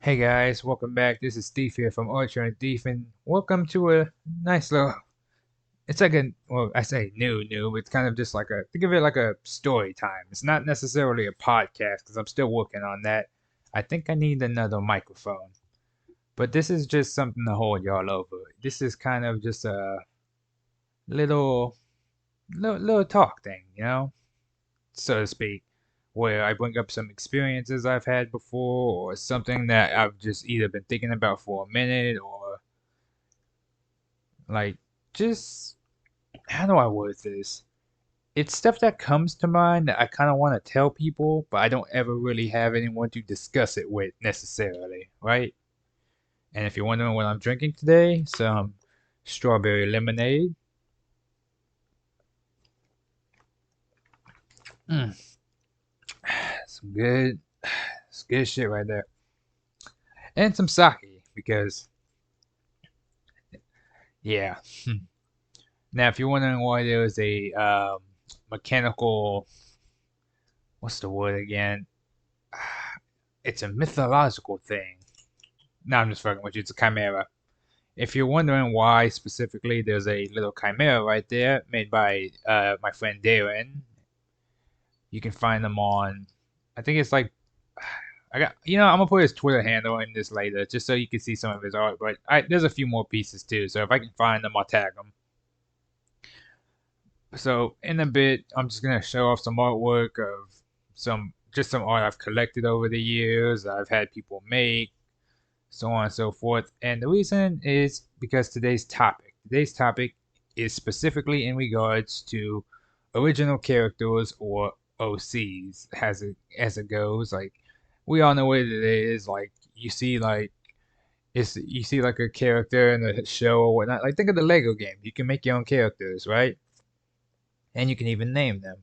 Hey guys, welcome back. This is Steve here from Archer and Thief, and welcome to a nice little. It's like a well, I say new. It's kind of just like a think of it like a story time. It's not necessarily a podcast because I'm still working on that. I think I need another microphone, but this is just something to hold y'all over. This is kind of just a little little talk thing, so to speak, where I bring up some experiences I've had before or something that I've just either been thinking about for a minute or like just how do I word this? It's stuff that comes to mind that I kind of want to tell people, but I don't ever really have anyone to discuss it with necessarily, right? And if you're wondering what I'm drinking today, some strawberry lemonade. Mm, some good, it's good shit right there. And some sake because yeah. Now, if you're wondering why there was a mechanical, what's the word again? It's a mythological thing. No, I'm just fucking with you. It's a chimera. If you're wondering why specifically, there's a little chimera right there made by my friend Darren. You can find them on, I think it's like, I'm gonna put his Twitter handle in this later just so you can see some of his art. But there's a few more pieces too, so if I can find them, I'll tag them. So in a bit, I'm just gonna show off some artwork of some art I've collected over the years. I've had people make, so on and so forth. And the reason is because today's topic is specifically in regards to original characters or OCs, as it goes. Like we all know what it is. Like you see like a character in a show or whatnot. Like think of the Lego game. You can make your own characters, right? And you can even name them.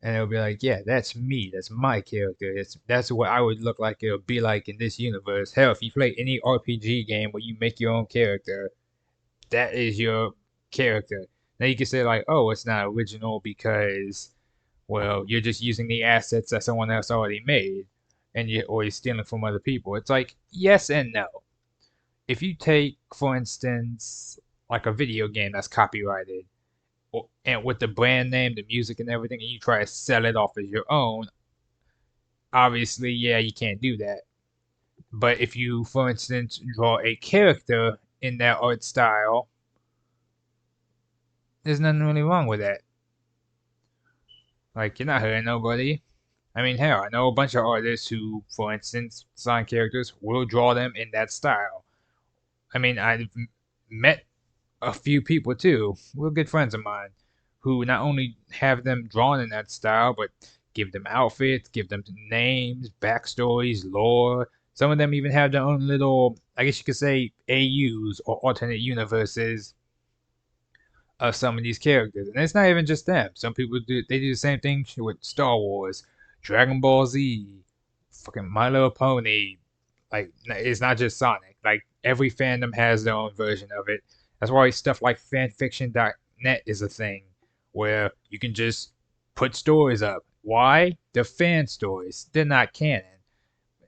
And it'll be like, yeah, that's me. That's my character. That's what I would look like. It'll be like in this universe. Hell, if you play any RPG game where you make your own character, that is your character. Now you can say like, oh, it's not original because, well, you're just using the assets that someone else already made, or you're stealing from other people. It's like yes and no. If you take, for instance, like a video game that's copyrighted and with the brand name, the music, and everything, and you try to sell it off as your own, obviously, yeah, you can't do that. But if you, for instance, draw a character in that art style, there's nothing really wrong with that. Like, you're not hurting nobody. I mean, hell, I know a bunch of artists who, for instance, design characters, will draw them in that style. I mean, I've met a few people too, real good friends of mine, who not only have them drawn in that style, but give them outfits, give them names, backstories, lore. Some of them even have their own little, I guess you could say, AUs or alternate universes of some of these characters. And it's not even just them. Some people do the same thing with Star Wars, Dragon Ball Z, fucking My Little Pony. Like it's not just Sonic. Like every fandom has their own version of it. That's why stuff like fanfiction.net is a thing where you can just put stories up. Why? They're fan stories. They're not canon.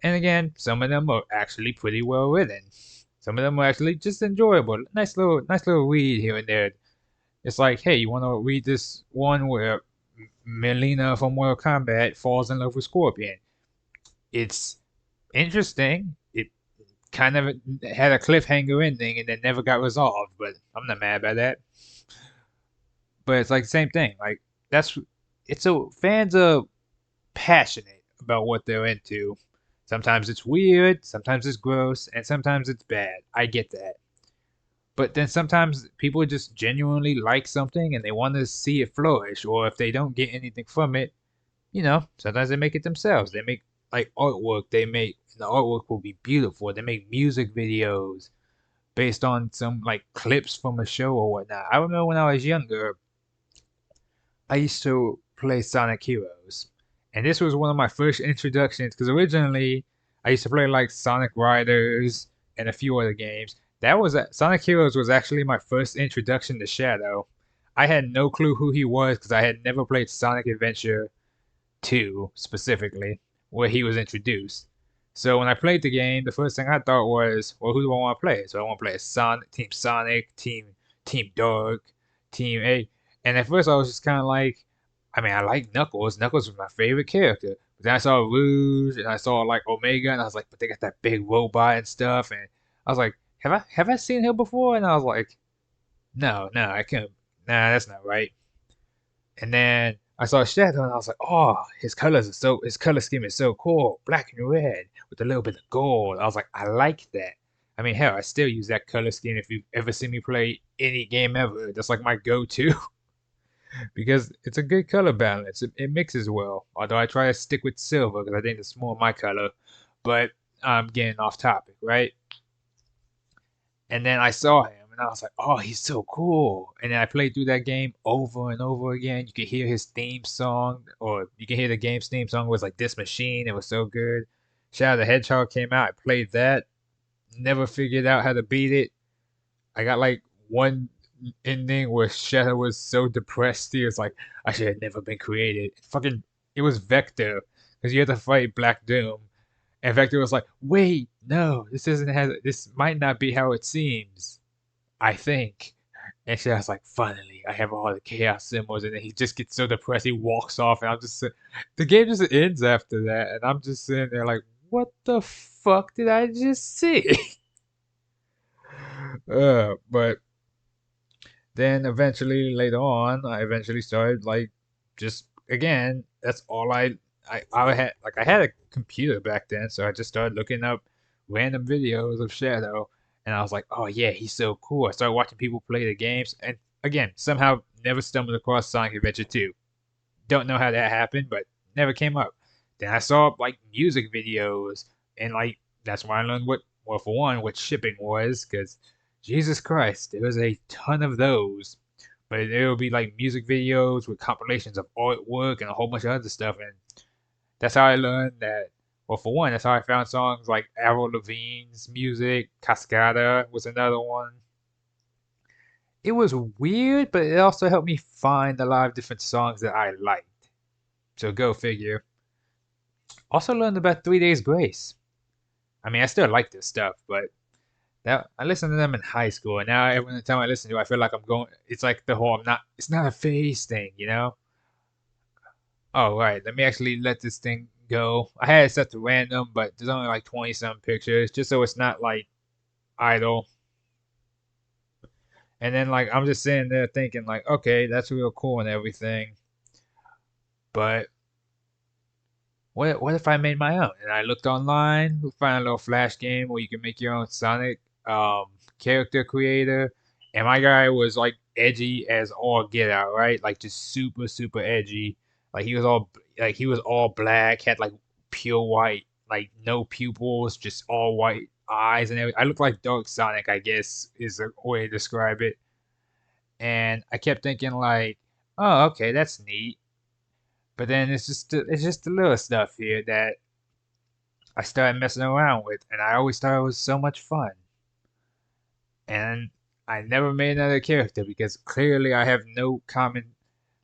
And again, some of them are actually pretty well written. Some of them are actually just enjoyable. Nice little read here and there. It's like, hey, you want to read this one where Melina from Mortal Kombat falls in love with Scorpion? It's interesting. It kind of had a cliffhanger ending and then never got resolved, but I'm not mad about that. But it's like the same thing. Like that's it's so fans are passionate about what they're into. Sometimes it's weird, sometimes it's gross, and sometimes it's bad. I get that. But then sometimes people just genuinely like something and they want to see it flourish, or if they don't get anything from it, sometimes they make it themselves. They make like artwork. The artwork will be beautiful. They make music videos based on some like clips from a show or whatnot. I remember when I was younger, I used to play Sonic Heroes, and this was one of my first introductions because originally I used to play like Sonic Riders and a few other games. Sonic Heroes was actually my first introduction to Shadow. I had no clue who he was because I had never played Sonic Adventure 2 specifically, where he was introduced. So when I played the game, the first thing I thought was, well, who do I want to play? So I want to play as Sonic, Team Dark, Team A. And at first I was just kind of like, I mean, I like Knuckles. Knuckles was my favorite character. But then I saw Rouge and I saw like Omega, and I was like, but they got that big robot and stuff. And I was like, have I seen her before? And I was like, no, I can't. Nah, that's not right. And then I saw Shadow, and I was like, oh, his color scheme is so cool, black and red with a little bit of gold. I was like, I like that. I mean, hell, I still use that color scheme if you've ever seen me play any game ever. That's like my go-to because it's a good color balance. It mixes well. Although I try to stick with silver because I think it's more my color. But I'm getting off topic, right? And then I saw him and I was like, oh, he's so cool. And then I played through that game over and over again. You could hear his theme song, or you can hear the game's theme song was like This Machine. It was so good. Shadow the Hedgehog came out. I played that. Never figured out how to beat it. I got like one ending where Shadow was so depressed. He was like, I should have never been created. Fucking, it was Vector. Because you had to fight Black Doom. And Vector was like, wait, no, this might not be how it seems. I think. And she was like, finally, I have all the chaos symbols, and then he just gets so depressed he walks off, and the game just ends after that, and I'm just sitting there like, what the fuck did I just see? But then eventually later on, I eventually started like just again. That's all I had. Like I had a computer back then, so I just started looking up random videos of Shadow, and I was like, oh yeah, he's so cool. I started watching people play the games, and again, somehow never stumbled across Sonic Adventure 2. Don't know how that happened, but never came up. Then I saw like music videos, and like that's why I learned well, for one, what shipping was, because Jesus Christ, there was a ton of those. But there will be like music videos with compilations of artwork and a whole bunch of other stuff, and that's how I learned that. Well, for one, that's how I found songs like Avril Lavigne's music. Cascada was another one. It was weird, but it also helped me find a lot of different songs that I liked. So go figure. Also learned about 3 Days Grace. I mean, I still like this stuff, but that I listened to them in high school, and now every time I listen to it, I feel like I'm going. It's like the whole I'm not. It's not a phase thing, you know. Oh right, let me actually let this thing go. I had it set to random, but there's only like 20 some pictures, just so it's not like idle. And then like I'm just sitting there thinking like, okay, that's real cool and everything, but what if I made my own? And I looked online, found a little flash game where you can make your own Sonic um, character creator. And my guy was like edgy as all get out, right? Like just super edgy. Like he was all black, had like pure white, like no pupils, just all white eyes and everything. I looked like Dark Sonic, I guess is a way to describe it. And I kept thinking like, oh, okay, that's neat. But then it's just the little stuff here that I started messing around with, and I always thought it was so much fun. And I never made another character because clearly I have no common,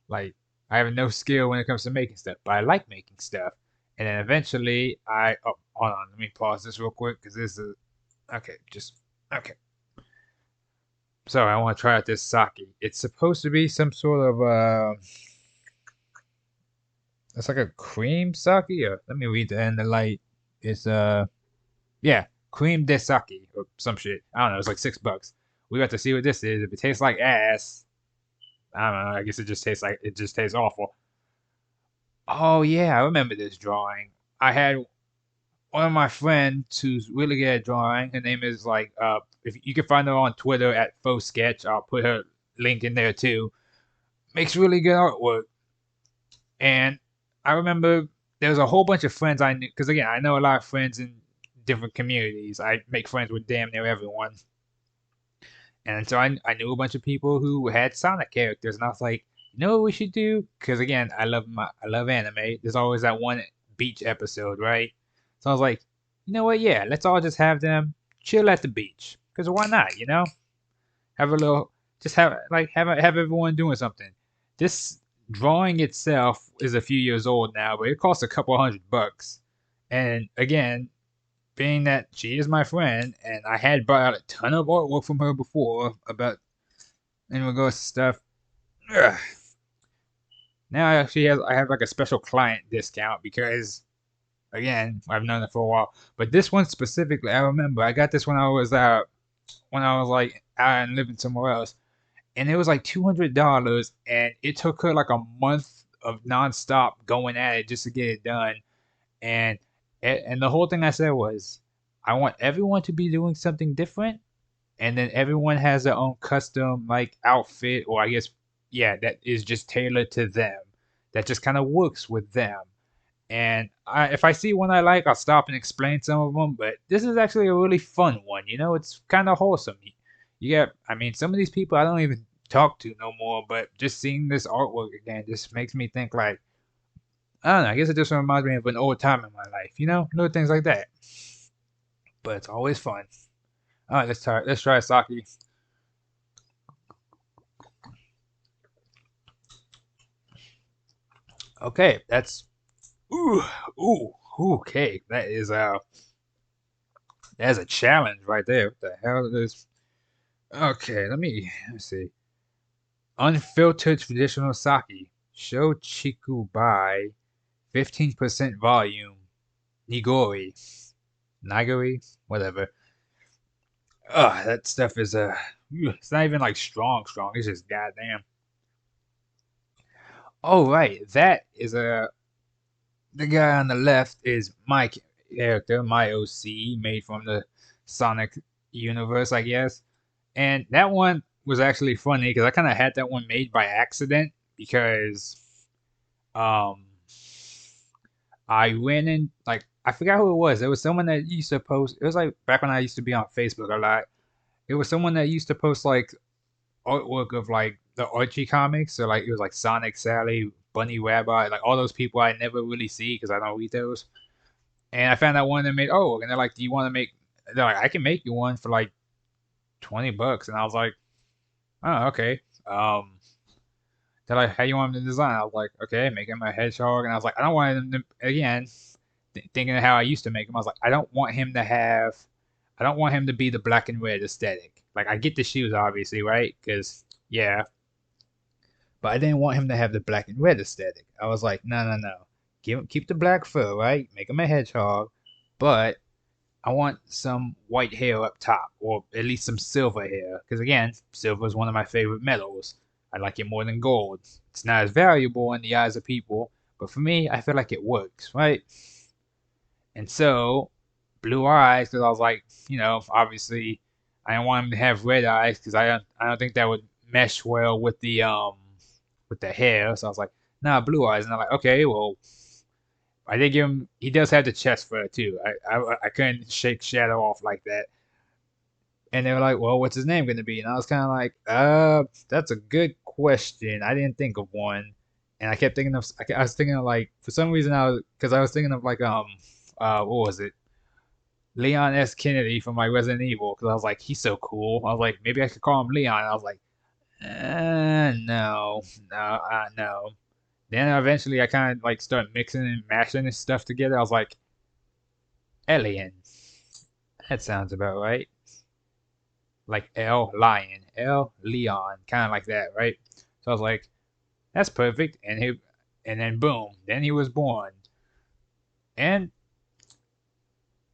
like, I have no skill when it comes to making stuff, but I like making stuff. And then eventually oh, hold on, let me pause this real quick because this is, okay, okay. So I want to try out this sake. It's supposed to be some sort of, it's like a cream sake. Or, let me read the end of the light. It's, yeah, cream de sake or some shit. I don't know. It's like $6. We got to see what this is. If it tastes like ass, I don't know. I guess it just tastes awful. Oh yeah, I remember this drawing. I had one of my friends who's really good at drawing. Her name is like if you can find her on Twitter at Faux Sketch. I'll put her link in there too. Makes really good artwork. And I remember there was a whole bunch of friends I knew because again I know a lot of friends in different communities. I make friends with damn near everyone. And so I knew a bunch of people who had Sonic characters, and I was like, you know what we should do? Because again, I love anime. There's always that one beach episode, right? So I was like, you know what? Yeah, let's all just have them chill at the beach. Because why not? You know, have a little, just have everyone doing something. This drawing itself is a few years old now, but it costs a couple $100. And again, being that she is my friend, and I had bought out a ton of artwork from her before about in regards to stuff. Ugh. Now I have like a special client discount because again I've known it for a while. But this one specifically, I remember I got this when I was like out and living somewhere else, and it was like $200, and it took her like a month of nonstop going at it just to get it done. And and the whole thing I said was, I want everyone to be doing something different, and then everyone has their own custom like outfit, or I guess yeah, that is just tailored to them. That just kind of works with them. And if I see one I like, I'll stop and explain some of them. But this is actually a really fun one. You know, it's kind of wholesome. You get, I mean, some of these people I don't even talk to no more. But just seeing this artwork again just makes me think like, I don't know. I guess it just reminds me of an old time in my life. You know, little things like that. But it's always fun. All right, let's try. Let's try sake. Okay, that's ooh ooh okay. That is a challenge right there. What the hell is? Okay, let me see. Unfiltered traditional sake. Sho Chiku by 15% volume. Nigori. Nigori? Whatever. That stuff is it's not even like strong. It's just goddamn. Oh right, that is a the guy on the left is my character, my OC, made from the Sonic universe, I guess. And that one was actually funny because I kind of had that one made by accident because um I went in like I forgot who it was. There was someone that used to post. It was like back when I used to be on Facebook a lot. It was someone that used to post like artwork of like the Archie comics. So like it was like Sonic, Sally, Bunny Rabbit, like all those people I never really see because I don't read those. And I found out one of them made artwork, and they're like, "Do you want to make?" They're like, "I can make you one for like $20," and I was like, "Oh, okay." They're like, "How you want him to design?" I was like, "Okay, make him a hedgehog," and I was like, "I don't want him to again." Thinking of how I used to make him, I was like, "I don't want him to have, I don't want him to be the black and red aesthetic." Like, I get the shoes, obviously, right? Because yeah, but I didn't want him to have the black and red aesthetic. I was like, no. Keep the black fur, right? Make him a hedgehog, but I want some white hair up top, or at least some silver hair. Because again, silver is one of my favorite metals. I like it more than gold. It's not as valuable in the eyes of people, but for me, I feel like it works, right? And so, blue eyes, because I was like, obviously, I don't want him to have red eyes because I don't think that would mesh well with the hair. So I was like, nah, blue eyes. And I'm like, okay, well, I did give him. He does have the chest for it too. I couldn't shake Shadow off like that. And they were like, well, what's his name gonna be? And I was kind of like, that's a good question. I didn't think of one. And I kept thinking of. I was thinking of like for some reason because I was thinking of like what was it? Leon S. Kennedy from like Resident Evil because I was like, he's so cool. I was like, maybe I could call him Leon. I was like, no. Then eventually I kind of like start mixing and mashing this stuff together. I was like, Alien. That sounds about right. Like L Lion, L Leon, kind of like that, right? So I was like, that's perfect. And then boom, then he was born. And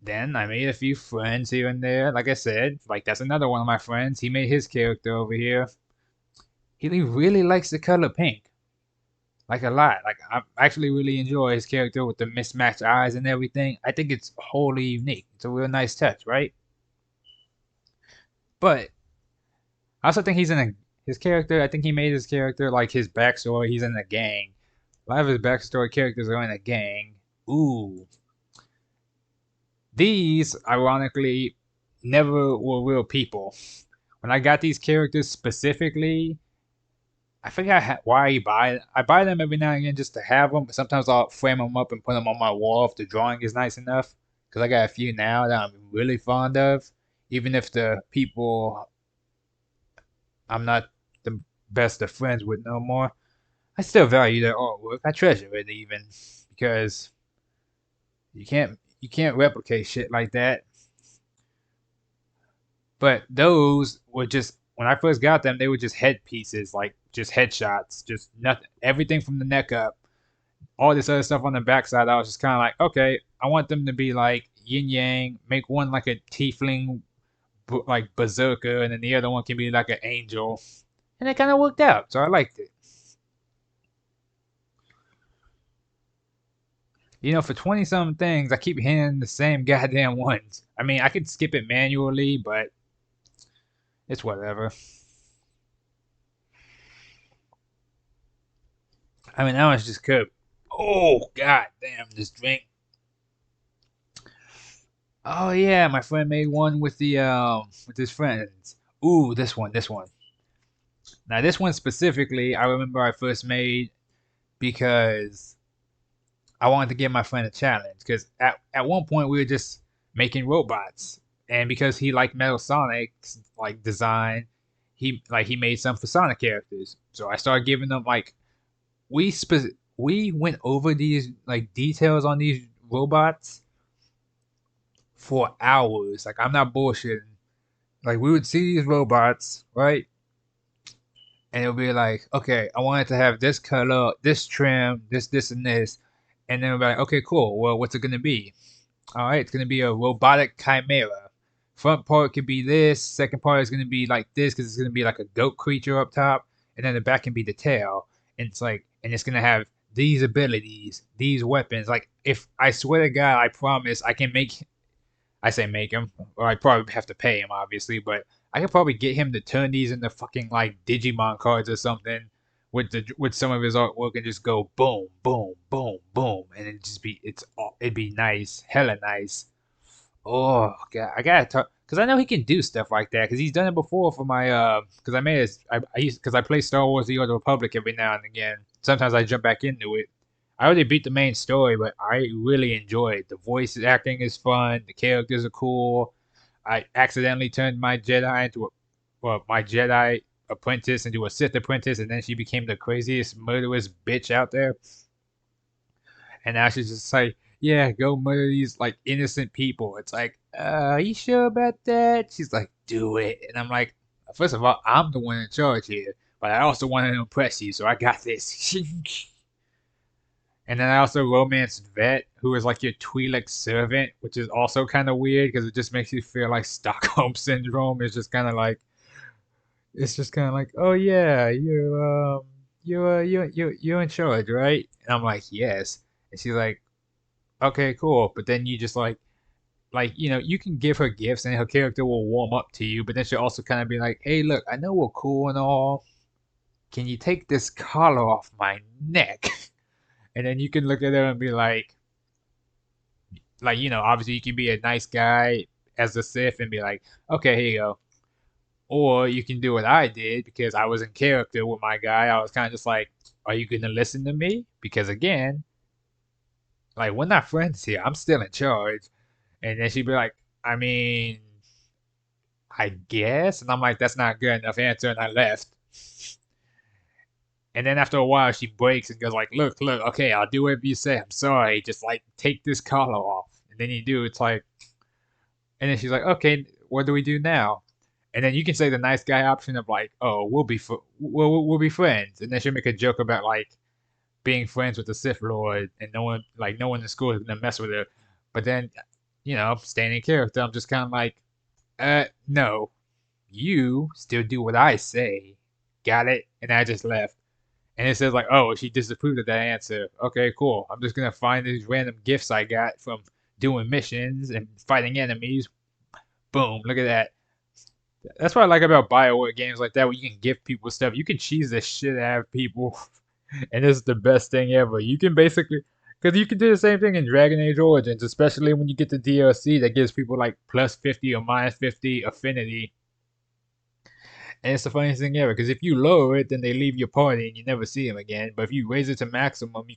then I made a few friends here and there. Like I said, like that's another one of my friends. He made his character over here. He really likes the color pink. Like a lot. Like I actually really enjoy his character with the mismatched eyes and everything. I think it's wholly unique. It's a real nice touch, right? But I also think his character. I think he made his character like his backstory. He's in a gang. A lot of his backstory characters are in a gang. Ooh, these ironically never were real people. When I got these characters specifically, I forgot why I buy them every now and again just to have them. But sometimes I'll frame them up and put them on my wall if the drawing is nice enough. Because I got a few now that I'm really fond of. Even if the people I'm not the best of friends with no more, I still value their artwork. I treasure it even because you can't. you can't replicate shit like that. But those were just when I first got them, they were just headpieces, like just headshots, just nothing, everything from the neck up. All this other stuff on the backside, I was just kind of like, okay, I want them to be like yin yang. Make one like a tiefling, like berserker, and then the other one can be like an angel, and it kind of worked out. So I liked it. For 20 something things, I keep hitting the same goddamn ones. I mean, I could skip it manually, but it's whatever. I mean, that was just good. Oh, god damn, this drink. Oh yeah, my friend made one with his friends. Ooh, this one. Now this one specifically, I remember I first made because I wanted to give my friend a challenge. Because at one point we were just making robots, and because he liked Metal Sonic's like design, he made some for Sonic characters. So I started giving them like we went over these like details on these robots for hours. Like I'm not bullshitting. Like we would see these robots, right? And it'll be like, okay, I want it to have this color, this trim, this, and this. And then it'll be like, okay, cool. Well, what's it gonna be? All right, it's gonna be a robotic chimera. Front part could be this. Second part is gonna be like this because it's gonna be like a goat creature up top, and then the back can be the tail. And it's like, and it's gonna have these abilities, these weapons. Like, if I swear to God, I promise I can make. I say make him, or I'd probably have to pay him, obviously, but I could probably get him to turn these into fucking like Digimon cards or something with some of his artwork and just go boom, boom, boom, boom, and it'd be nice, hella nice. Oh god, I gotta talk because I know he can do stuff like that because he's done it before for my because I made his I used because I play Star Wars: The Old Republic every now and again. Sometimes I jump back into it. I already beat the main story, but I really enjoy it. The voice acting is fun. The characters are cool. I accidentally turned my Jedi my Jedi apprentice into a Sith apprentice, and then she became the craziest murderous bitch out there. And now she's just like, yeah, go murder these like innocent people. It's like, are you sure about that? She's like, do it. And I'm like, first of all, I'm the one in charge here, but I also want to impress you, so I got this. And then I also romanced Vet, who is like your Twi'lek servant, which is also kind of weird because it just makes you feel like Stockholm syndrome. It's just kind of like, oh yeah, you're in charge, right? And I'm like, yes. And she's like, okay, cool. But then you just you can give her gifts and her character will warm up to you. But then she'll also kind of be like, hey, look, I know we're cool and all. Can you take this collar off my neck? And then you can look at her and be obviously you can be a nice guy as a Sith and be like, okay, here you go. Or you can do what I did because I was in character with my guy. I was kind of just like, are you gonna listen to me? Because again, like we're not friends here. I'm still in charge. And then she'd be like, I mean, I guess. And I'm like, that's not a good enough answer. And I left. And then after a while, she breaks and goes like, look, okay, I'll do whatever you say. I'm sorry. Just like take this collar off. And then you do. It's like, and then she's like, okay, what do we do now? And then you can say the nice guy option of like, oh, we'll be friends. And then she'll make a joke about like being friends with the Sith Lord, and no one in school is gonna mess with her. But then, staying in character, I'm just kind of like, no, you still do what I say. Got it? And I just left. And it says like, oh, she disapproved of that answer. Okay, cool. I'm just gonna find these random gifts I got from doing missions and fighting enemies. Boom, look at that. That's what I like about Bioware games like that, where you can give people stuff. You can cheese the shit out of people, and it's the best thing ever. You can basically, because you can do the same thing in Dragon Age Origins, especially when you get the DLC that gives people like plus 50 or minus 50 affinity. And it's the funniest thing ever, because if you lower it, then they leave your party and you never see them again. But if you raise it to maximum, you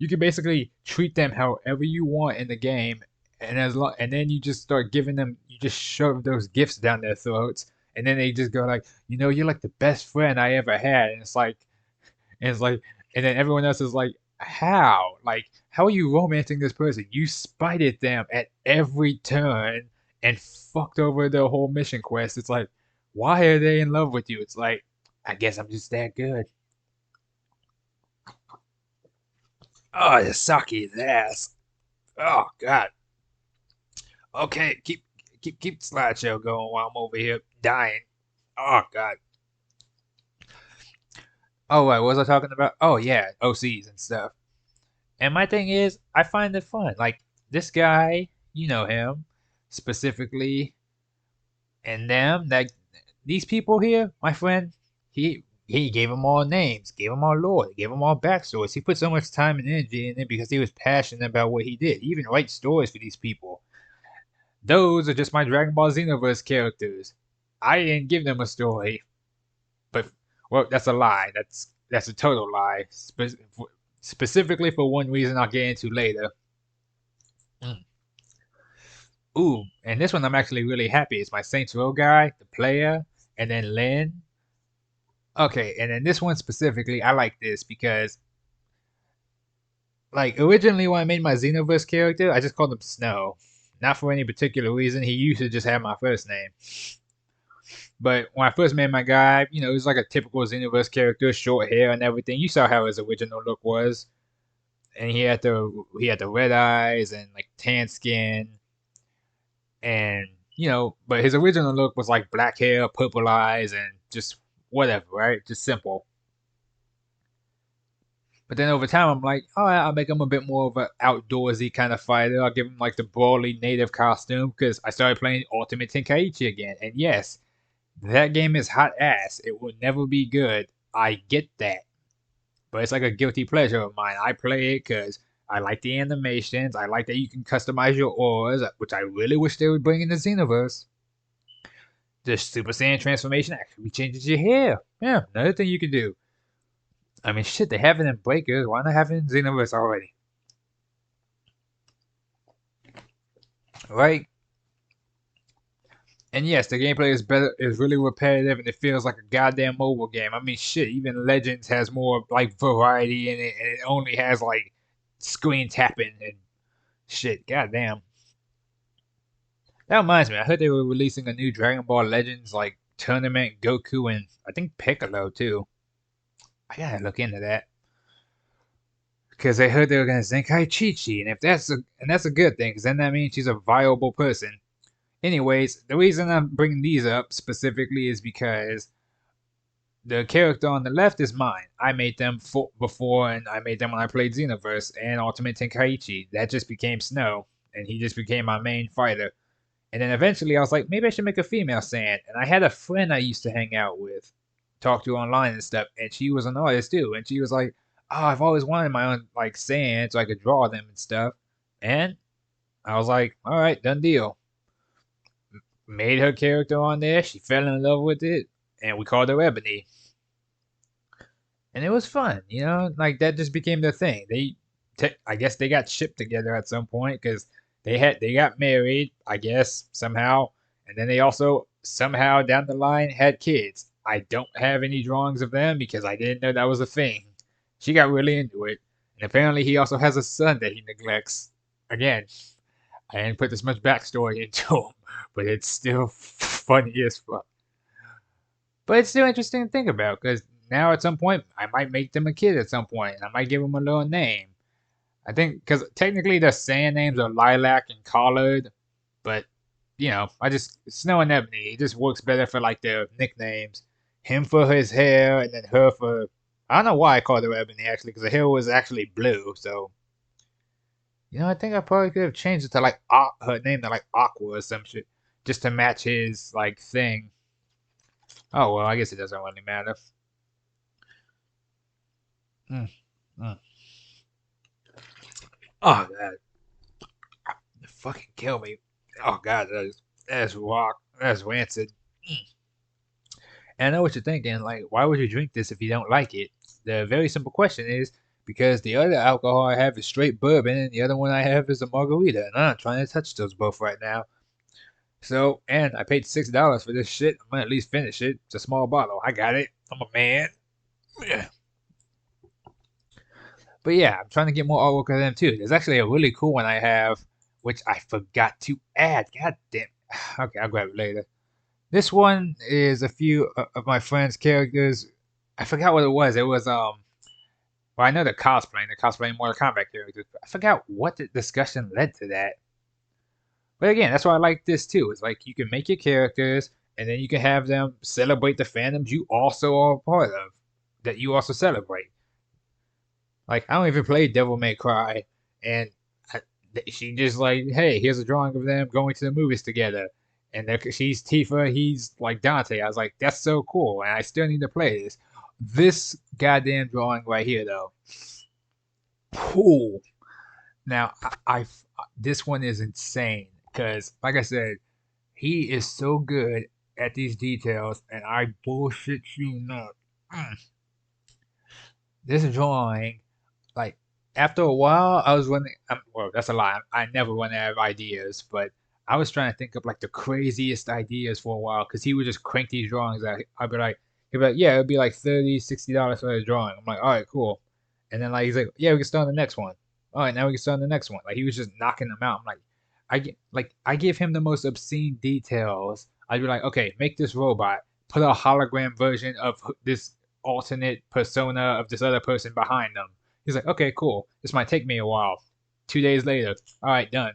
can basically treat them however you want in the game, and then you just start giving them, you just shove those gifts down their throats, and then they just go like, you're like the best friend I ever had, and it's like, and then everyone else is like, how? Like, how are you romancing this person? You spited them at every turn and fucked over their whole mission quest. It's like, why are they in love with you? It's like, I guess I'm just that good. Oh, the sake ass. Oh God. Okay, keep the slideshow going while I'm over here dying. Oh God. Oh, what was I talking about? Oh yeah, OCs and stuff. And my thing is, I find it fun. Like this guy, you know him specifically, and them. That these people here, my friend, he gave them all names, gave them all lore, gave them all backstories. He put so much time and energy in it because he was passionate about what he did. He even writes stories for these people. Those are just my Dragon Ball Xenoverse characters. I didn't give them a story, but well, that's a lie. That's a total lie. Specifically for one reason I'll get into later. Mm. Ooh, and this one I'm actually really happy. It's my Saints Row guy, the player, and then Lynn. Okay, and then this one specifically, I like this because, like, originally when I made my Xenoverse character, I just called him Snow. Not for any particular reason. He used to just have my first name. But when I first made my guy, you know, he was like a typical Xenoverse character, short hair and everything. You saw how his original look was, and he had the red eyes and like tan skin, and but his original look was like black hair, purple eyes, and just whatever, right? Just simple. But then over time, I'm like, all right, I'll make him a bit more of an outdoorsy kind of fighter. I'll give him like the broadly native costume because I started playing Ultimate Tenkaichi again. And yes, that game is hot ass. It will never be good. I get that. But it's like a guilty pleasure of mine. I play it because I like the animations. I like that you can customize your auras, which I really wish they would bring in the Xenoverse. The Super Saiyan transformation actually changes your hair. Yeah, another thing you can do. I mean, shit, they have it in Breakers. Why not have it in Xenoverse already? Right? And yes, the gameplay is really repetitive, and it feels like a goddamn mobile game. I mean, shit, even Legends has more like variety in it, and it only has like screen tapping and shit. Goddamn. That reminds me, I heard they were releasing a new Dragon Ball Legends like tournament, Goku and I think Piccolo too. I gotta look into that because I heard they were gonna Zenkai Chi Chi, and that's a good thing, because then that means she's a viable person. Anyways, the reason I'm bringing these up specifically is because the character on the left is mine. I made them before, and I made them when I played Xenoverse and Ultimate Tenkaichi. That just became Snow, and he just became my main fighter. And then eventually I was like, maybe I should make a female Saiyan. And I had a friend I used to hang out with, talk to online and stuff, and she was an artist too. And she was like, oh, I've always wanted my own like Saiyan so I could draw them and stuff. And I was like, all right, done deal. Made her character on there. She fell in love with it, and we called her Ebony. And it was fun, like that just became the thing. I guess they got shipped together at some point because they got married, I guess somehow, and then they also somehow down the line had kids. I don't have any drawings of them because I didn't know that was a thing. She got really into it, and apparently he also has a son that he neglects. Again, I didn't put this much backstory into him, but it's still funny as fuck. But it's still interesting to think about because now at some point I might make them a kid at some point, and I might give them a little name. I think because technically the Saiyan names are Lilac and Collard, but I just Snow and Ebony. It just works better for like their nicknames. Him for his hair, and then her for I don't know why I called her Ebony actually, because her hair was actually blue. So I think I probably could have changed it to like her name to like Aqua or some shit, just to match his like thing. Oh well, I guess it doesn't really matter. Mm, mm. Oh god, fucking kill me. Oh god, that's rock. That's rancid. Mm. And I know what you're thinking. Like, why would you drink this if you don't like it? The very simple question is because the other alcohol I have is straight bourbon, and the other one I have is a margarita, and I'm not trying to touch those both right now. So, and I paid $6 for this shit. I'm gonna at least finish it. It's a small bottle. I got it. I'm a man. Yeah. But yeah, I'm trying to get more artwork of them too. There's actually a really cool one I have, which I forgot to add. God damn. Okay, I'll grab it later. This one is a few of my friends' characters. I forgot what it was. It was well, I know they're cosplaying Mortal Kombat characters. But I forgot what the discussion led to that. But again, that's why I like this too. It's like you can make your characters, and then you can have them celebrate the fandoms you also are a part of, that you also celebrate. Like I don't even play Devil May Cry, and I, she just like, hey, here's a drawing of them going to the movies together, and she's Tifa, he's like Dante. I was like, that's so cool, and I still need to play this. This goddamn drawing right here, though, cool. Now, this one is insane because, like I said, he is so good at these details, and I bullshit you not. Mm. This drawing, like after a while, I was running. Well, that's a lie. I never run out of ideas, but I was trying to think of like the craziest ideas for a while because he would just crank these drawings out. I'd be like, he'd be like, yeah, it'd be like $30, $60 for the drawing. I'm like, all right, cool. And then like he's like, yeah, we can start on the next one. All right, now we can start on the next one. Like he was just knocking them out. I'm like, I give him the most obscene details. I'd be like, okay, make this robot, put a hologram version of this alternate persona of this other person behind them. He's like, okay, cool. This might take me a while. 2 days later, all right, done.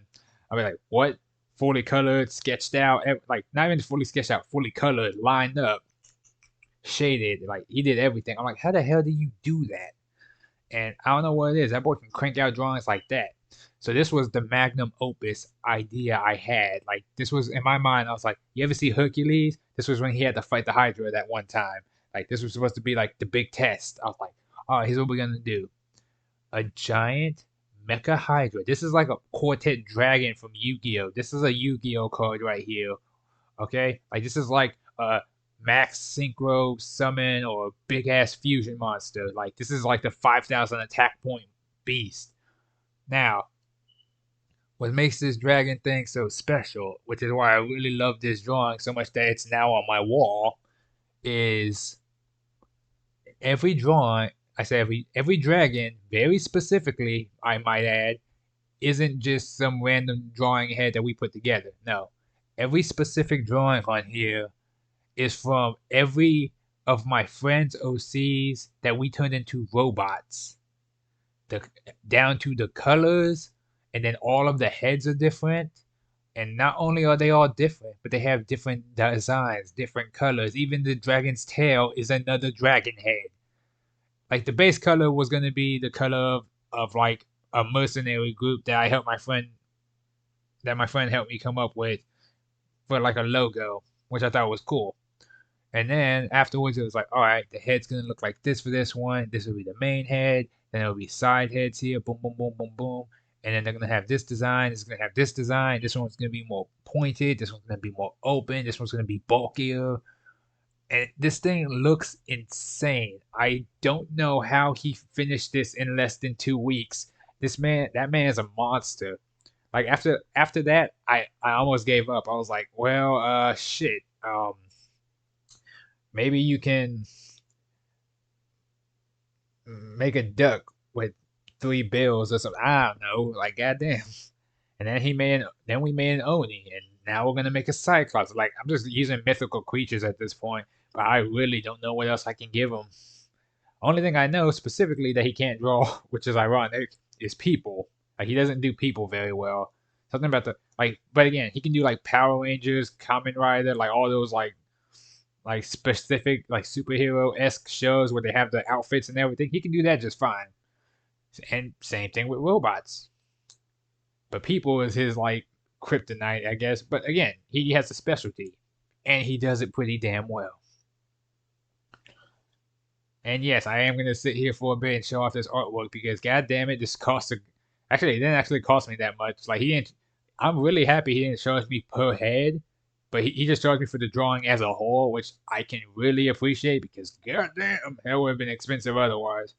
I'll be like, what? Fully colored, sketched out, like not even fully sketched out, fully colored, lined up, shaded. Like he did everything. I'm like, how the hell do you do that? And I don't know what it is. That boy can crank out drawings like that. So this was the magnum opus idea I had. Like this was in my mind. I was like, you ever see Hercules? This was when he had to fight the Hydra that one time. Like this was supposed to be like the big test. I was like, all right, here's what we're gonna do: a giant mecha Hydra. This is like a Quartet Dragon from Yu-Gi-Oh. This is a Yu-Gi-Oh card right here. Okay, like this is like a max synchro summon or big ass fusion monster. Like this is like the 5,000 attack point beast. Now, what makes this dragon thing so special, which is why I really love this drawing so much that it's now on my wall, is every drawing. I say every dragon, very specifically, I might add, isn't just some random drawing head that we put together. No, every specific drawing on here is from every of my friends' OCs that we turned into robots. The down to the colors, and then all of the heads are different. And not only are they all different, but they have different designs, different colors. Even the dragon's tail is another dragon head. Like the base color was gonna be the color of like a mercenary group that I helped my friend helped me come up with for like a logo, which I thought was cool. And then afterwards, it was like, all right, the head's gonna look like this for this one. This will be the main head. Then it'll be side heads here, boom, boom, boom, boom, boom. And then they're gonna have this design. It's gonna have this design. This one's gonna be more pointed. This one's gonna be more open. This one's gonna be bulkier. And this thing looks insane. I don't know how he finished this in less than 2 weeks. That man is a monster. Like after that, I almost gave up. I was like, well, shit. Maybe you can make a duck with 3 bills or something. I don't know. Like goddamn. And then we made an Oni, and now we're gonna make a Cyclops. Like I'm just using mythical creatures at this point, but I really don't know what else I can give him. Only thing I know specifically that he can't draw, which is ironic, is people. Like he doesn't do people very well. Something about the like, but again, he can do like Power Rangers, Kamen Rider, like all those like specific like superhero esque shows where they have the outfits and everything. He can do that just fine. And same thing with robots. But people is his like kryptonite, I guess. But again, he has a specialty, and he does it pretty damn well. And yes, I am gonna sit here for a bit and show off this artwork because god damn it, this cost a actually it didn't actually cost me that much. Like he didn't I'm really happy he didn't charge me per head, but he just charged me for the drawing as a whole, which I can really appreciate because god damn, that would have been expensive otherwise.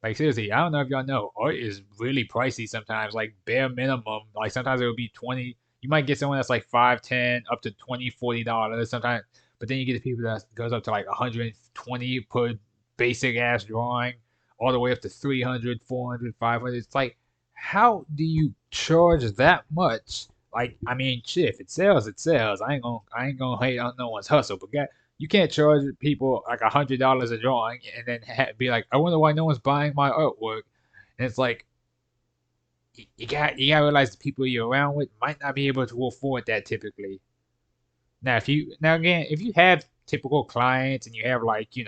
Like seriously, I don't know if y'all know, art is really pricey sometimes. Like bare minimum, like sometimes it would be 20. You might get someone that's like 5, 10, up to 20, $40 sometimes. But then you get the people that goes up to like 120 per basic ass drawing, all the way up to 300, 400, 500. It's like, how do you charge that much? Like, I mean, shit, if it sells, it sells. I ain't gonna hate on no one's hustle, but God, you can't charge people like $100 a drawing and then be like, I wonder why no one's buying my artwork. And it's like, you gotta realize the people you're around with might not be able to afford that typically. Now again, if you have typical clients and you have like you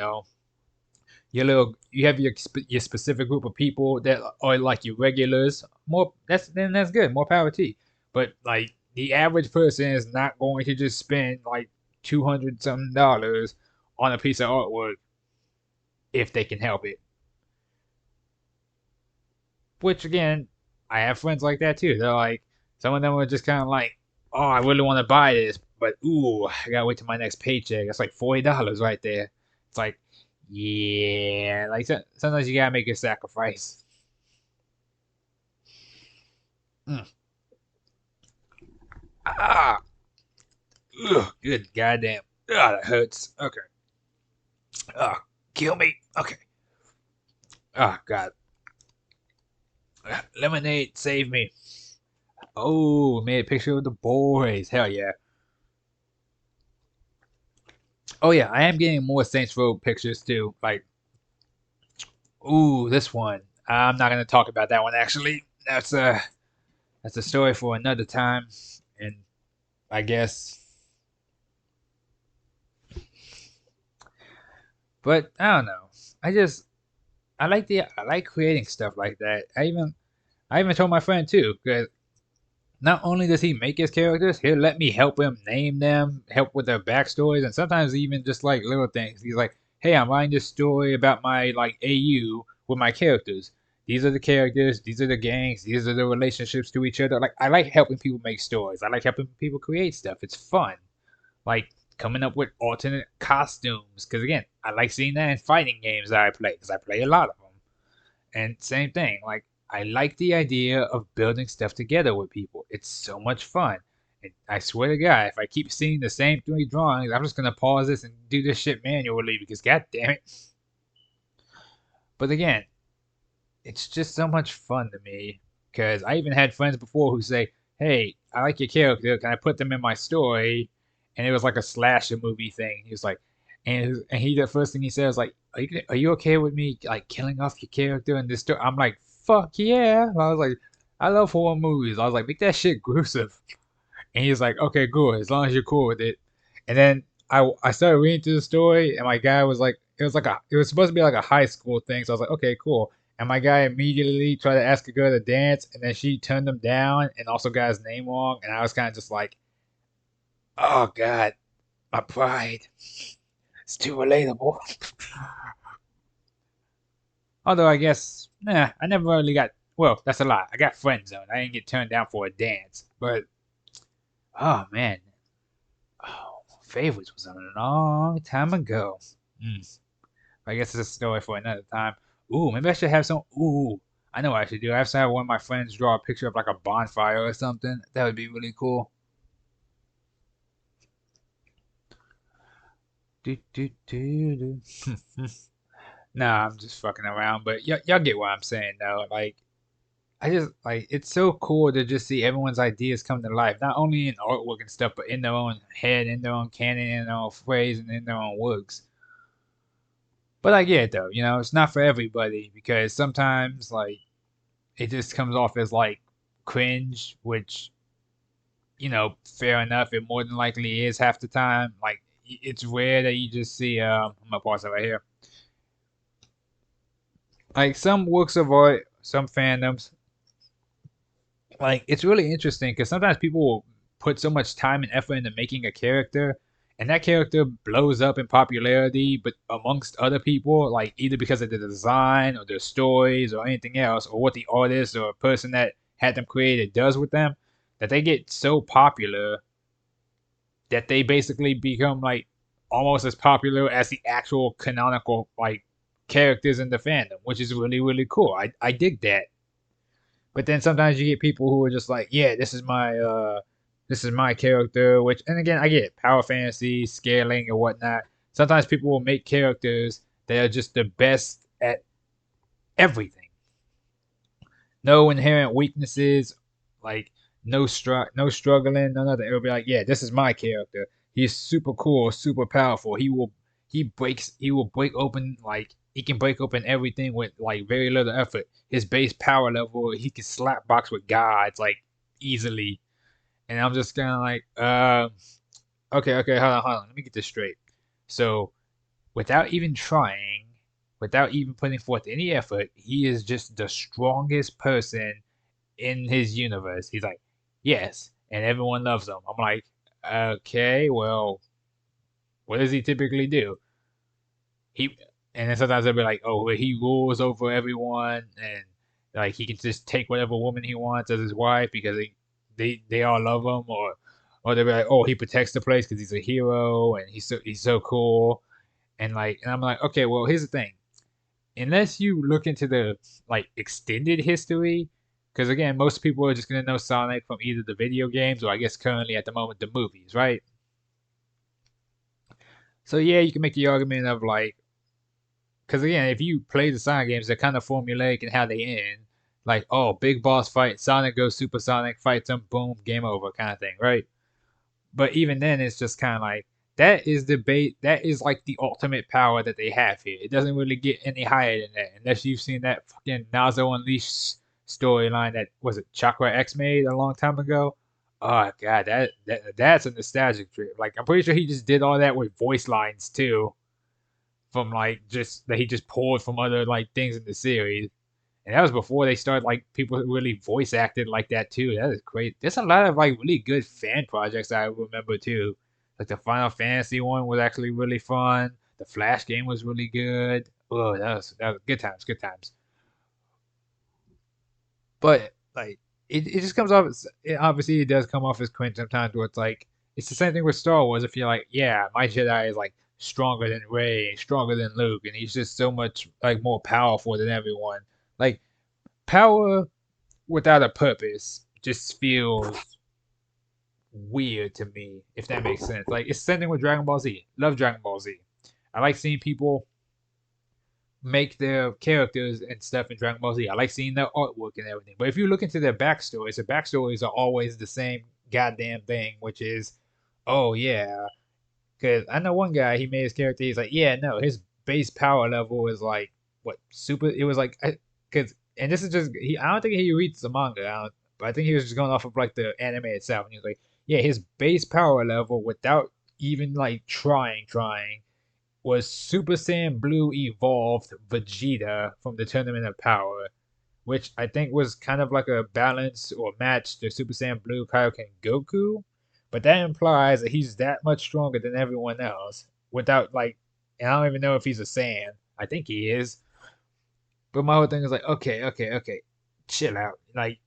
have your specific group of people that are like your regulars, that's good, more power to you. But like the average person is not going to just spend like 200 something dollars on a piece of artwork if they can help it. Which again, I have friends like that too. They're like, some of them are just kind of like, oh, I really want to buy this, but ooh, I gotta wait till my next paycheck. That's like $40 right there. It's like, yeah, like sometimes you gotta make a sacrifice. Mm. Ah, ugh, good goddamn. Ah, that hurts. Okay. Ah, kill me. Okay. Ah, God. Lemonade, save me. Oh, made a picture of the boys. Hell yeah. Oh yeah, I am getting more Saints Row pictures too. Like, ooh, this one. I'm not gonna talk about that one actually. That's a story for another time. And I guess, but I don't know. I just I like creating stuff like that. I even told my friend too, because not only does he make his characters, he'll let me help him name them, help with their backstories, and sometimes even just like little things. He's like, "Hey, I'm writing this story about my like AU with my characters. These are the characters. These are the gangs. These are the relationships to each other." Like, I like helping people make stories. I like helping people create stuff. It's fun. Like coming up with alternate costumes, because again, I like seeing that in fighting games that I play, because I play a lot of them. And same thing, like I like the idea of building stuff together with people. It's so much fun. And I swear to God, if I keep seeing the same three drawings, I'm just gonna pause this and do this shit manually because god damn it. But again, it's just so much fun to me. Because I even had friends before who say, "Hey, I like your character. Can I put them in my story?" And it was like a slasher movie thing. He was like, and he the first thing he said was like, "Are you okay with me like killing off your character in this story?" I'm like, "Fuck yeah!" And I was like, "I love horror movies." I was like, "Make that shit gruesome." And he's like, "Okay, good. As long as you're cool with it." And then I started reading through the story, and my guy was like, it was supposed to be like a high school thing. So I was like, "Okay, cool." And my guy immediately tried to ask a girl to dance, and then she turned him down, and also got his name wrong. And I was kind of just like, "Oh God, my pride. It's too relatable." Although I guess, nah, I never really got. Well, that's a lie. I got friend zoned. I didn't get turned down for a dance. But oh man, oh, favorites was a long time ago. Mm. I guess it's a story for another time. Ooh, maybe I should have some. Ooh, I know what I should do. I have to have one of my friends draw a picture of like a bonfire or something. That would be really cool. Do, do, do, do. Nah, I'm just fucking around. But y'all get what I'm saying though. Like, I just like it's so cool to just see everyone's ideas come to life, not only in artwork and stuff, but in their own head, in their own canon, in their own phrase, and in their own works. But I get it though, it's not for everybody because sometimes like it just comes off as like cringe, which fair enough. It more than likely is half the time. Like it's rare that you just see. I'm gonna pause it right here. Like some works of art, some fandoms, like it's really interesting because sometimes people will put so much time and effort into making a character and that character blows up in popularity but amongst other people like either because of the design or their stories or anything else or what the artist or person that had them created does with them that they get so popular that they basically become like almost as popular as the actual canonical like characters in the fandom, which is really really cool. I dig that. But then sometimes you get people who are just like, yeah, this is my character, which and again I get it, power fantasy, scaling and whatnot. Sometimes people will make characters that are just the best at everything. No inherent weaknesses, like no struggling, none of that. It'll be like, yeah, this is my character. He's super cool, super powerful. He will break open, like he can break open everything with like very little effort. His base power level, he can slap box with gods like easily. And I'm just kind of like, okay, hold on, let me get this straight. So without even trying, without even putting forth any effort, he is just the strongest person in his universe. He's like, yes, and everyone loves him. I'm like, okay, well, what does he typically do? He and then sometimes they'll be like, oh, well, he rules over everyone, and like he can just take whatever woman he wants as his wife because they all love him, or they'll be like, oh, he protects the place because he's a hero and he's so cool, and I'm like, okay, well, here's the thing. Unless you look into the like extended history, because again, most people are just gonna know Sonic from either the video games or I guess currently at the moment the movies, right? So yeah, you can make the argument of like, because again, if you play the Sonic games, they're kind of formulaic in how they end. Like, oh, big boss fight, Sonic goes Super Sonic, fights him, boom, game over, kind of thing, right? But even then, it's just kind of like that is debate. That is like the ultimate power that they have here. It doesn't really get any higher than that, unless you've seen that fucking Nazo Unleashed storyline that was it Chakra X made a long time ago. Oh god, that's a nostalgic trip. Like I'm pretty sure he just did all that with voice lines too, from like just that he just pulled from other like things in the series. And that was before they started like people who really voice acted like that too. That is great. There's a lot of like really good fan projects I remember too. Like the Final Fantasy one was actually really fun. The Flash game was really good. Oh, that was good times, good times. But like it just comes off. Obviously, it does come off as cringe sometimes. Where it's like it's the same thing with Star Wars. If you're like, yeah, my Jedi is like stronger than Rey, stronger than Luke, and he's just so much like more powerful than everyone. Like power without a purpose just feels weird to me, if that makes sense. Like it's the same thing with Dragon Ball Z. Love Dragon Ball Z. I like seeing people make their characters and stuff in Dragon Ball Z. I like seeing their artwork and everything. But if you look into their backstories are always the same goddamn thing, which is, oh yeah, because I know one guy, he made his character. He's like, yeah, no, his base power level is like what super. It was like because and this is just he. I don't think he reads the manga. But I think he was just going off of like the anime itself. And he was like, yeah, his base power level without even like trying was Super Saiyan Blue evolved Vegeta from the Tournament of Power, which I think was kind of like a balance or match to Super Saiyan Blue Kaioken Goku. But that implies that he's that much stronger than everyone else without like, and I don't even know if he's a Saiyan. I think he is. But my whole thing is like, okay, chill out. Like,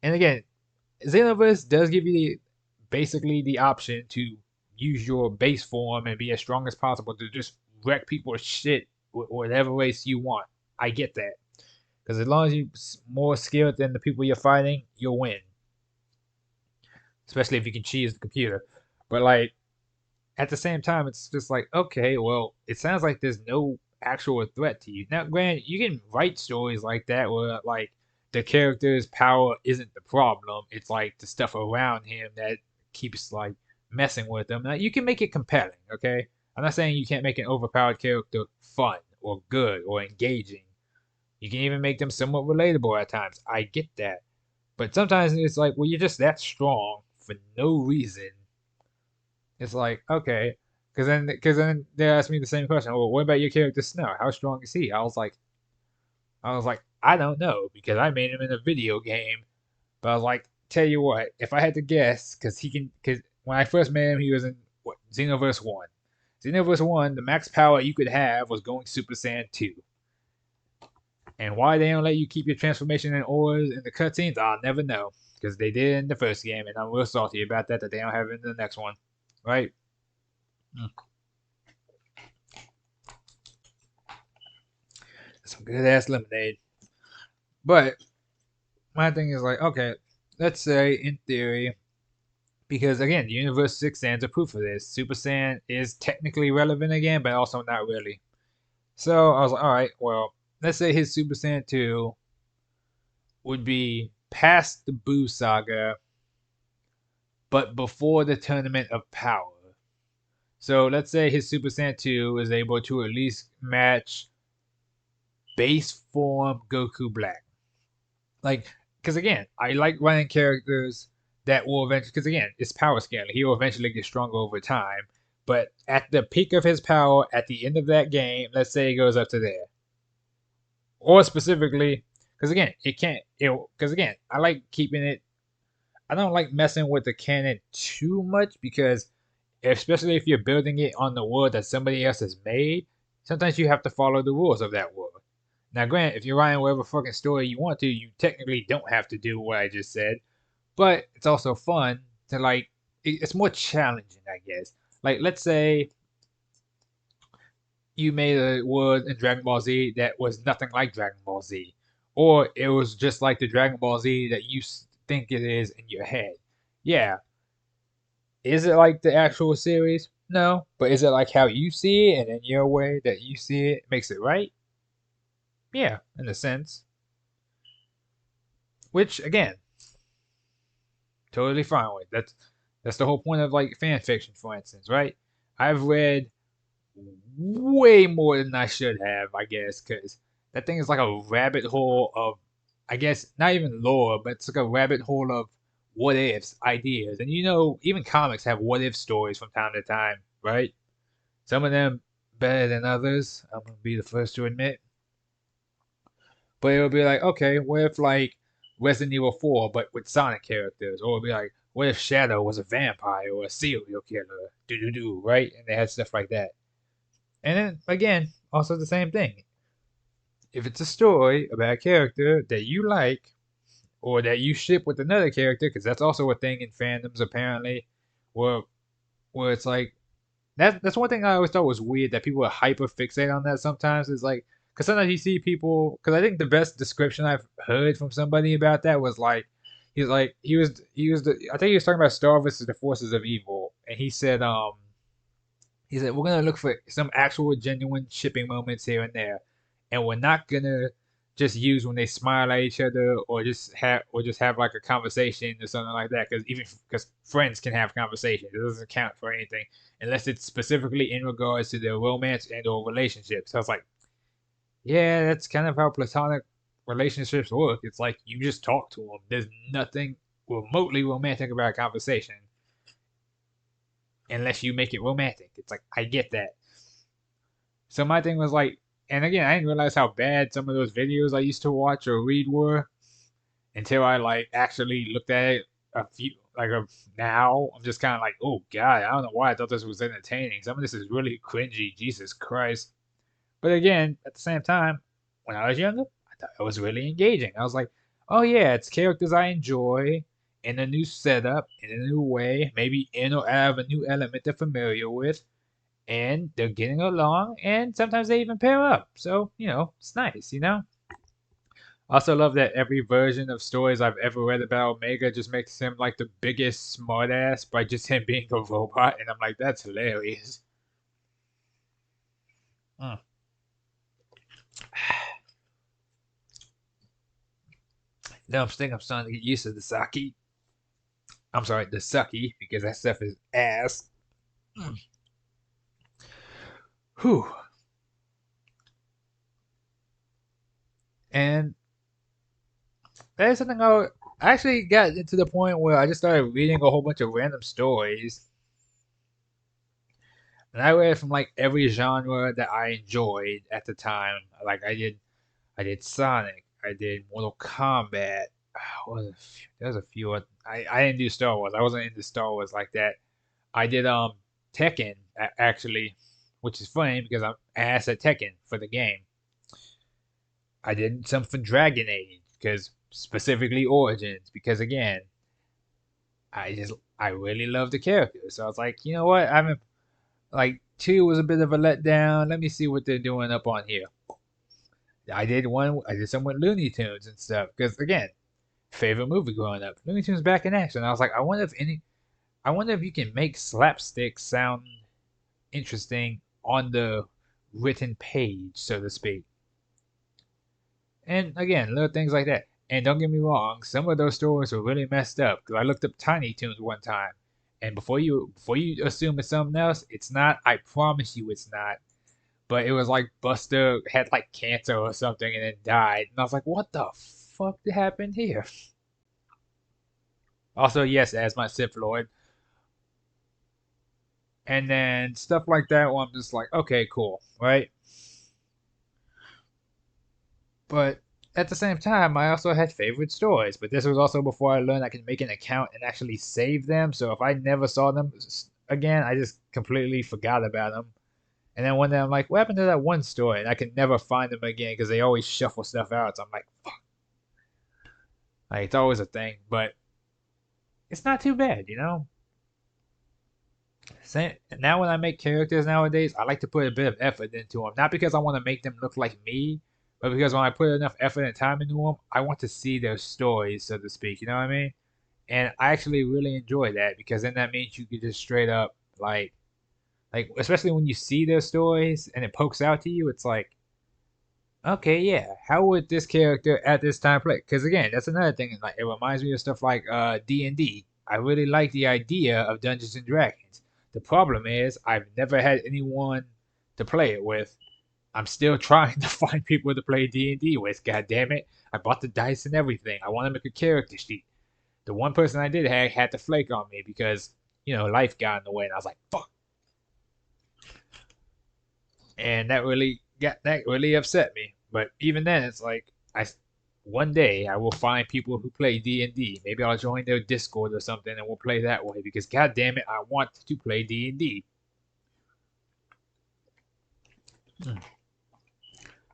and again, Xenoverse does give you basically the option to use your base form and be as strong as possible to just wreck people's shit whatever race you want. I get that. Because as long as you're more skilled than the people you're fighting, you'll win. Especially if you can cheese the computer. But like at the same time, it's just like, okay, well, it sounds like there's no actual threat to you. Now, granted, you can write stories like that where like the character's power isn't the problem. It's like the stuff around him that keeps like messing with him. Now, you can make it compelling, okay? I'm not saying you can't make an overpowered character fun or good or engaging. You can even make them somewhat relatable at times. I get that. But sometimes it's like, well, you're just that strong for no reason. It's like, okay. Because then they asked me the same question. Well, what about your character Snow? How strong is he? I was like, I don't know because I made him in a video game. But I was like, tell you what, if I had to guess, because when I first made him, he was in what, Xenoverse One. Xenoverse One, the max power you could have was going Super Saiyan 2. And why they don't let you keep your transformation in auras in the cutscenes, I'll never know. Because they did in the first game, and I'm real salty about that they don't have it in the next one. Right? Mm. Some good ass lemonade. But my thing is like, okay, let's say in theory, because again, the Universe 6 Saiyans are proof of this. Super Saiyan is technically relevant again, but also not really. So I was like, all right, well, let's say his Super Saiyan 2 would be past the Boo saga, but before the Tournament of Power. So let's say his Super Saiyan 2 is able to at least match base form Goku Black. Like, because again, I like running characters that will eventually, because again, it's power scaling. He will eventually get stronger over time. But at the peak of his power, at the end of that game, let's say it goes up to there. Or specifically, because again, it can't, because again, I like keeping it, I don't like messing with the canon too much because especially if you're building it on the world that somebody else has made, sometimes you have to follow the rules of that world. Now, granted, if you're writing whatever fucking story you want to, you technically don't have to do what I just said, but it's also fun to like. It's more challenging, I guess. Like, let's say you made a world in Dragon Ball Z that was nothing like Dragon Ball Z, or it was just like the Dragon Ball Z that you think it is in your head. Yeah, is it like the actual series? No. But is it like how you see it and in your way that you see it makes it right? Yeah, in a sense. Which again, totally fine with. That's the whole point of like fan fiction, for instance, right? I've read way more than I should have, I guess, because that thing is like a rabbit hole of, I guess, not even lore, but it's like a rabbit hole of what ifs, ideas. And you know, even comics have what if stories from time to time, right? Some of them better than others. I'm gonna be the first to admit. But it'll be like, okay, what if like Resident Evil 4, but with Sonic characters? Or it'll be like, what if Shadow was a vampire or a serial killer? Do do do, right? And they had stuff like that. And then again, also the same thing. If it's a story about a character that you like or that you ship with another character, because that's also a thing in fandoms apparently, where where it's like that's one thing I always thought was weird that people are hyper fixate on that sometimes. Is like because sometimes you see people because I think the best description I've heard from somebody about that was like he was the I think he was talking about Star versus the Forces of Evil and he said we're gonna look for some actual genuine shipping moments here and there, and we're not gonna just use when they smile at each other or just have like a conversation or something like that. Because even because friends can have conversations, it doesn't count for anything unless it's specifically in regards to their romance and or relationships. So I was like, yeah, that's kind of how platonic relationships work. It's like you just talk to them. There's nothing remotely romantic about a conversation unless you make it romantic. It's like I get that. So my thing was like, and again, I didn't realize how bad some of those videos I used to watch or read were until I like actually looked at it a few like a now. I'm just kind of like, oh god, I don't know why I thought this was entertaining. Some of this is really cringy. Jesus Christ. But again, at the same time, when I was younger, I thought it was really engaging. I was like, oh yeah, it's characters I enjoy in a new setup, in a new way, maybe in or out of a new element they're familiar with and they're getting along, and sometimes they even pair up. So, it's nice. I also love that every version of stories I've ever read about Omega just makes him like the biggest smartass by just him being a robot, and I'm like, that's hilarious. Mm. No, I'm starting to get used to the sake. I'm sorry, the sucky, because that stuff is ass. Mm. Whew. And that is something I actually got to the point where I just started reading a whole bunch of random stories. And I read from like every genre that I enjoyed at the time. Like I did Sonic, I did Mortal Kombat. There's a few. I didn't do Star Wars. I wasn't into Star Wars like that. I did Tekken actually, which is funny because I'm ass at Tekken for the game. I did some for Dragon Age because specifically Origins because again I really love the character. So I was like, you know what? I haven't like two was a bit of a letdown. Let me see what they're doing up on here. I did some with Looney Tunes and stuff because again, favorite movie growing up, Looney Tunes back in action. I was like, I wonder if you can make slapstick sound interesting on the written page, so to speak. And again, little things like that. And don't get me wrong, some of those stories were really messed up. Cause I looked up Tiny Toons one time, and before you assume it's something else, it's not. I promise you, it's not. But it was like Buster had like cancer or something and then died, and I was like, what the fuck happened here? Also, yes, as my Sith Lord, and then stuff like that. Where I'm just like, okay, cool, right? But at the same time, I also had favorite stories. But this was also before I learned I can make an account and actually save them. So if I never saw them again, I just completely forgot about them. And then one day I'm like, what happened to that one story? And I can never find them again because they always shuffle stuff out. So I'm like, fuck. Like, it's always a thing. But it's not too bad, you know? Now when I make characters nowadays, I like to put a bit of effort into them. Not because I want to make them look like me, but because when I put enough effort and time into them, I want to see their stories, so to speak. You know what I mean? And I actually really enjoy that because then that means you can just straight up like especially when you see their stories and it pokes out to you, it's like, okay, yeah, how would this character at this time play? Because again, that's another thing. Like it reminds me of stuff like D&D. I really like the idea of Dungeons and Dragons. The problem is I've never had anyone to play it with. I'm still trying to find people to play D&D with. God damn it! I bought the dice and everything. I want to make a character sheet. The one person I did have had to flake on me because life got in the way, and I was like, fuck. And that really upset me. But even then, it's like I one day I will find people who play D&D. Maybe I'll join their Discord or something, and we'll play that way. Because god damn it, I want to play D&D.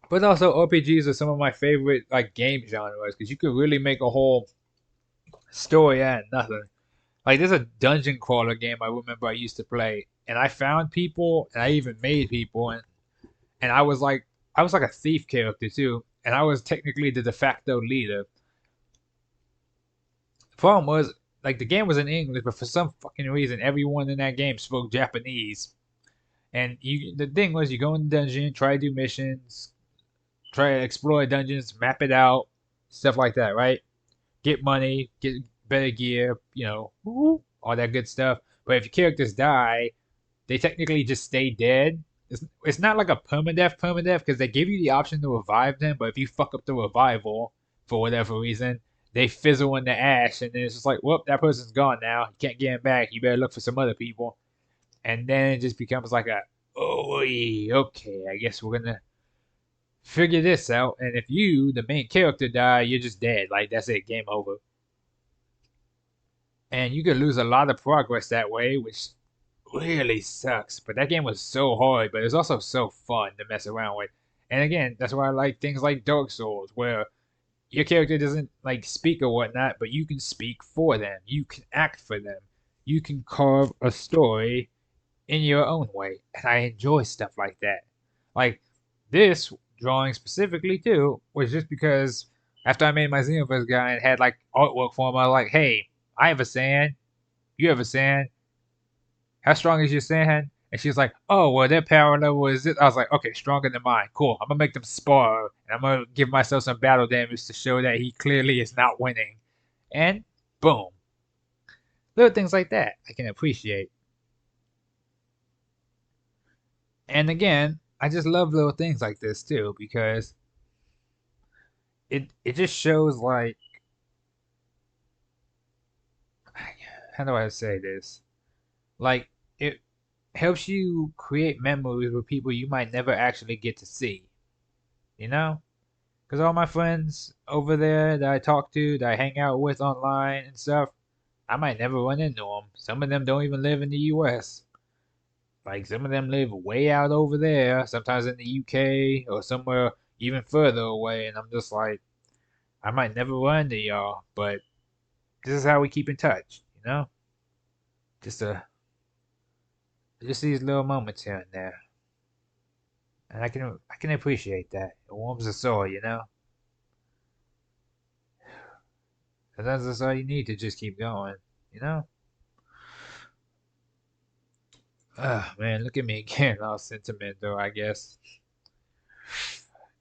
But also RPGs are some of my favorite like game genres because you could really make a whole story out of nothing. Like there's a dungeon crawler game I remember I used to play, and I found people, and I even made people, and I was like a thief character too, and I was technically the de facto leader. The problem was like the game was in English, but for some fucking reason, everyone in that game spoke Japanese. And the thing was, you go in the dungeon, try to do missions, try to explore dungeons, map it out, stuff like that, right? Get money, get better gear, all that good stuff. But if your characters die, they technically just stay dead. It's not like a permadeath because they give you the option to revive them, but if you fuck up the revival for whatever reason, they fizzle in the ash, and then it's just like, whoop, that person's gone now. You can't get him back. You better look for some other people. And then it just becomes like oh, okay, I guess we're gonna figure this out. And if you, the main character, die, you're just dead. Like that's it, game over. And you could lose a lot of progress that way, which really sucks. But that game was so hard, but it's also so fun to mess around with. And again, that's why I like things like Dark Souls, where your character doesn't like speak or whatnot, but you can speak for them. You can act for them. You can carve a story in your own way. And I enjoy stuff like that. Like this drawing specifically too was just because after I made my Xenoverse guy and had like artwork for him, I was like, hey, I have a sand, you have a sand, how strong is your sand? And she's like, oh, well, their power level is this. I was like, okay, stronger than mine. Cool. I'm going to make them spar. And I'm going to give myself some battle damage to show that he clearly is not winning. And boom. Little things like that I can appreciate. And again, I just love little things like this too because it just shows like, how do I say this? Like, it helps you create memories with people you might never actually get to see. You know? Because all my friends over there that I talk to, that I hang out with online and stuff, I might never run into them. Some of them don't even live in the US. Like, some of them live way out over there, sometimes in the UK or somewhere even further away. And I'm just like, I might never run into y'all, but this is how we keep in touch, you know? Just just these little moments here and there. And I can appreciate that. It warms the soul, you know? And that's all you need to just keep going, you know? Ah, man, look at me again, all sentimental, I guess.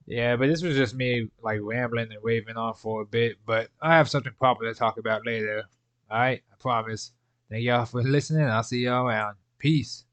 Yeah, but this was just me like rambling and waving on for a bit. But I have something proper to talk about later. All right, I promise. Thank y'all for listening. I'll see y'all around. Peace.